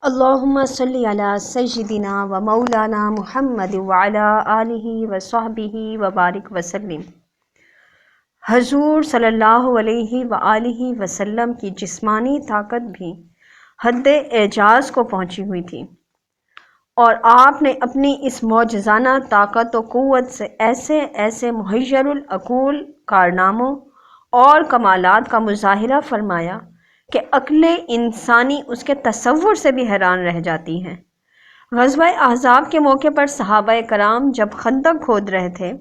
اللہم صلی علی سیدنا و مولانا محمد وعلی آلہ و صحبہ و بارک وسلم۔ حضور صلی اللہ علیہ وآلہ وسلم کی جسمانی طاقت بھی حد اعجاز کو پہنچی ہوئی تھی، اور آپ نے اپنی اس معجزانہ طاقت و قوت سے ایسے ایسے محیر العقول کارناموں اور کمالات کا مظاہرہ فرمایا کہ عقل انسانی اس کے تصور سے بھی حیران رہ جاتی ہے۔ غزوہ احزاب کے موقع پر صحابہ کرام جب خندق کھود رہے تھے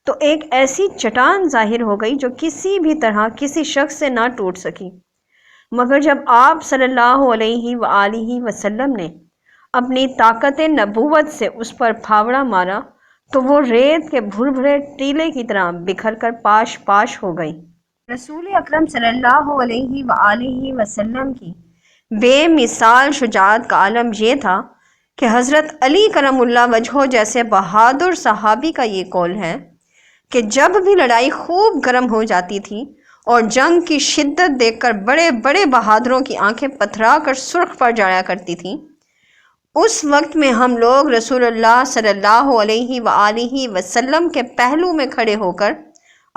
تو ایک ایسی چٹان ظاہر ہو گئی جو کسی بھی طرح کسی شخص سے نہ ٹوٹ سکی، مگر جب آپ صلی اللہ علیہ وآلہ وسلم نے اپنی طاقت نبوت سے اس پر پھاوڑا مارا تو وہ ریت کے بھربھرے ٹیلے کی طرح بکھر کر پاش پاش ہو گئی۔ رسول اکرم صلی اللہ علیہ وآلہ وسلم کی بے مثال شجاعت کا عالم یہ تھا کہ حضرت علی کرم اللہ وجہہ جیسے بہادر صحابی کا یہ قول ہے کہ جب بھی لڑائی خوب گرم ہو جاتی تھی اور جنگ کی شدت دیکھ کر بڑے بڑے بہادروں کی آنکھیں پتھرا کر سرخ پڑ جایا کرتی تھیں، اس وقت میں ہم لوگ رسول اللہ صلی اللہ علیہ وآلہ وسلم کے پہلو میں کھڑے ہو کر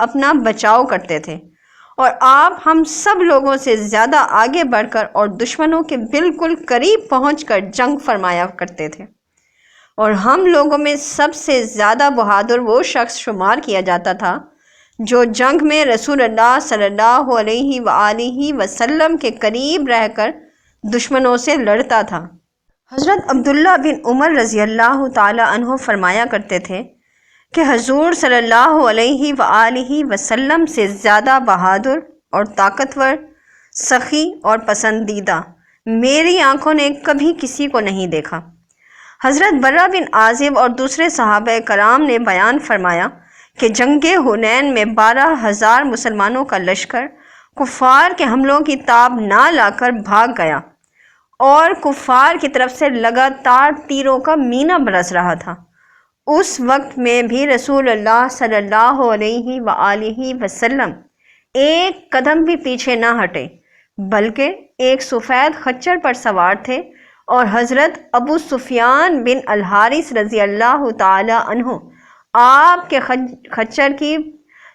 اپنا بچاؤ کرتے تھے، اور آپ ہم سب لوگوں سے زیادہ آگے بڑھ کر اور دشمنوں کے بالکل قریب پہنچ کر جنگ فرمایا کرتے تھے، اور ہم لوگوں میں سب سے زیادہ بہادر وہ شخص شمار کیا جاتا تھا جو جنگ میں رسول اللہ صلی اللہ علیہ وآلہ وسلم کے قریب رہ کر دشمنوں سے لڑتا تھا۔ حضرت عبداللہ بن عمر رضی اللہ تعالی عنہ فرمایا کرتے تھے کہ حضور صلی اللہ علیہ وآلہ وسلم سے زیادہ بہادر اور طاقتور، سخی اور پسندیدہ میری آنکھوں نے کبھی کسی کو نہیں دیکھا۔ حضرت برہ بن عازب اور دوسرے صحابہ کرام نے بیان فرمایا کہ جنگ حنین میں 12,000 مسلمانوں کا لشکر کفار کے حملوں کی تاب نہ لا کر بھاگ گیا، اور کفار کی طرف سے لگاتار تیروں کا مینہ برس رہا تھا۔ اس وقت میں بھی رسول اللہ صلی اللہ علیہ وآلہ وسلم ایک قدم بھی پیچھے نہ ہٹے، بلکہ ایک سفید خچر پر سوار تھے، اور حضرت ابو سفیان بن الحارث رضی اللہ تعالی عنہ آپ کے خچر کی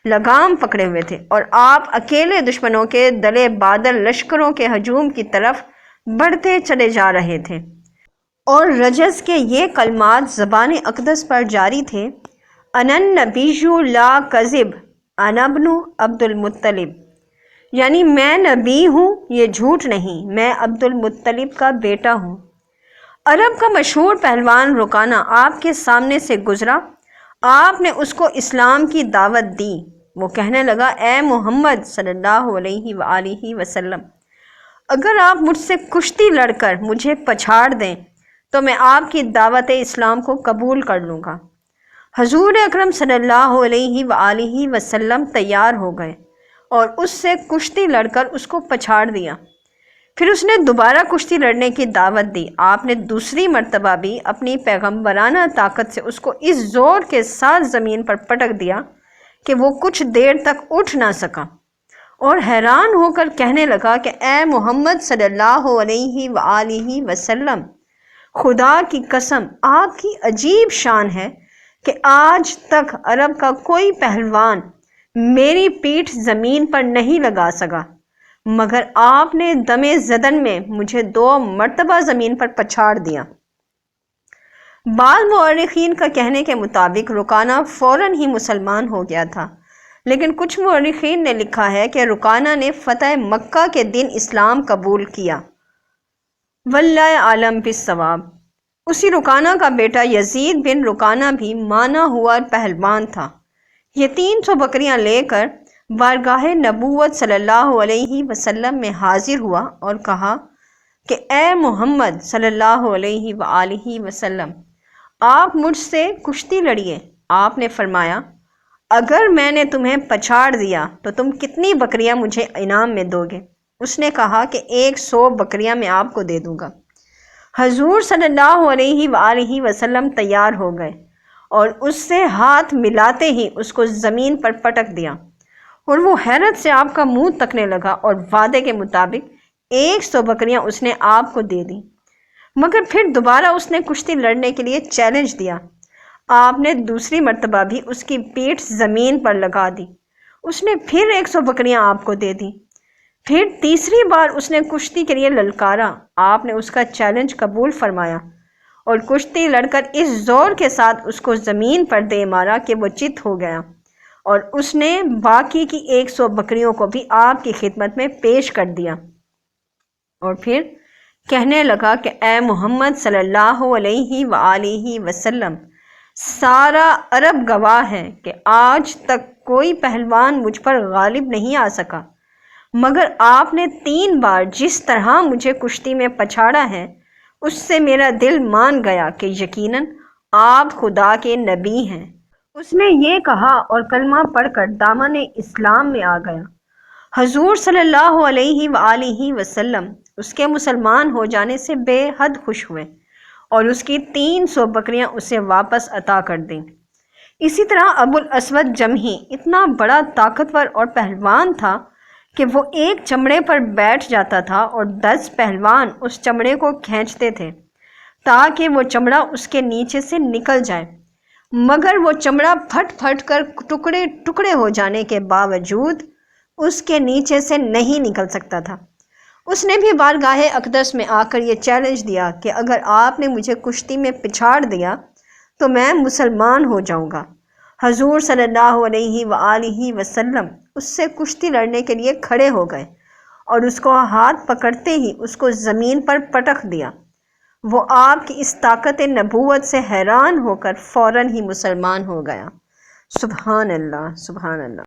لگام پکڑے ہوئے تھے، اور آپ اکیلے دشمنوں کے دلے بادل لشکروں کے ہجوم کی طرف بڑھتے چلے جا رہے تھے، اور رجز کے یہ کلمات زبان اقدس پر جاری تھے: انا النبی لا کذب انا ابن عبد المطلب، یعنی میں نبی ہوں، یہ جھوٹ نہیں، میں عبد المطلب کا بیٹا ہوں۔ عرب کا مشہور پہلوان رکانہ آپ کے سامنے سے گزرا، آپ نے اس کو اسلام کی دعوت دی۔ وہ کہنے لگا: اے محمد صلی اللہ علیہ وآلہ وسلم، اگر آپ مجھ سے کشتی لڑ کر مجھے پچھاڑ دیں تو میں آپ کی دعوت اسلام کو قبول کر لوں گا۔ حضور اکرم صلی اللہ علیہ وآلہ وسلم تیار ہو گئے اور اس سے کشتی لڑ کر اس کو پچھاڑ دیا۔ پھر اس نے دوبارہ کشتی لڑنے کی دعوت دی۔ آپ نے دوسری مرتبہ بھی اپنی پیغمبرانہ طاقت سے اس کو اس زور کے ساتھ زمین پر پٹک دیا کہ وہ کچھ دیر تک اٹھ نہ سکا، اور حیران ہو کر کہنے لگا کہ اے محمد صلی اللہ علیہ وآلہ وسلم، خدا کی قسم آپ کی عجیب شان ہے کہ آج تک عرب کا کوئی پہلوان میری پیٹھ زمین پر نہیں لگا سکا، مگر آپ نے دم زدن میں مجھے 2 مرتبہ زمین پر پچھاڑ دیا۔ بعض مورخین کا کہنے کے مطابق رکانہ فوراً ہی مسلمان ہو گیا تھا، لیکن کچھ مورخین نے لکھا ہے کہ رکانہ نے فتح مکہ کے دن اسلام قبول کیا۔ واللہ عالم بالصواب۔ اسی رکانہ کا بیٹا یزید بن رکانہ بھی مانا ہوا پہلوان تھا۔ یہ 300 بکریاں لے کر بارگاہ نبوت صلی اللہ علیہ وسلم میں حاضر ہوا اور کہا کہ اے محمد صلی اللہ علیہ وآلہ وسلم، آپ مجھ سے کشتی لڑیے۔ آپ نے فرمایا: اگر میں نے تمہیں پچھاڑ دیا تو تم کتنی بکریاں مجھے انعام میں دو گے؟ اس نے کہا کہ 100 بکریاں میں آپ کو دے دوں گا۔ حضور صلی اللہ علیہ وآلہ وسلم تیار ہو گئے اور اس سے ہاتھ ملاتے ہی اس کو زمین پر پٹک دیا، اور وہ حیرت سے آپ کا منہ تکنے لگا، اور وعدے کے مطابق 100 بکریاں اس نے آپ کو دے دیں۔ مگر پھر دوبارہ اس نے کشتی لڑنے کے لیے چیلنج دیا۔ آپ نے دوسری مرتبہ بھی اس کی پیٹھ زمین پر لگا دی۔ اس نے پھر 100 بکریاں آپ کو دے دیں۔ پھر تیسری بار اس نے کشتی کے لیے للکارا۔ آپ نے اس کا چیلنج قبول فرمایا اور کشتی لڑ کر اس زور کے ساتھ اس کو زمین پر دے مارا کہ وہ چت ہو گیا، اور اس نے باقی کی 100 بکریوں کو بھی آپ کی خدمت میں پیش کر دیا، اور پھر کہنے لگا کہ اے محمد صلی اللہ علیہ وآلہ وسلم، سارا عرب گواہ ہے کہ آج تک کوئی پہلوان مجھ پر غالب نہیں آ سکا، مگر آپ نے 3 بار جس طرح مجھے کشتی میں پچھاڑا ہے، اس سے میرا دل مان گیا کہ یقیناً آپ خدا کے نبی ہیں۔ اس نے یہ کہا اور کلمہ پڑھ کر دامن اسلام میں آ گیا۔ حضور صلی اللہ علیہ وآلہ وسلم اس کے مسلمان ہو جانے سے بے حد خوش ہوئے اور اس کی 300 بکریاں اسے واپس عطا کر دیں۔ اسی طرح ابو الاسود جمحی اتنا بڑا طاقتور اور پہلوان تھا کہ وہ ایک چمڑے پر بیٹھ جاتا تھا اور 10 پہلوان اس چمڑے کو کھینچتے تھے تاکہ وہ چمڑا اس کے نیچے سے نکل جائے، مگر وہ چمڑا پھٹ پھٹ کر ٹکڑے ٹکڑے ہو جانے کے باوجود اس کے نیچے سے نہیں نکل سکتا تھا۔ اس نے بھی بارگاہ اقدس میں آ کر یہ چیلنج دیا کہ اگر آپ نے مجھے کشتی میں پچھاڑ دیا تو میں مسلمان ہو جاؤں گا۔ حضور صلی اللہ علیہ وآلہ وسلم اس سے کشتی لڑنے کے لیے کھڑے ہو گئے اور اس کو ہاتھ پکڑتے ہی اس کو زمین پر پٹخ دیا۔ وہ آپ کی اس طاقت نبوت سے حیران ہو کر فوراً ہی مسلمان ہو گیا۔ سبحان اللہ، سبحان اللہ۔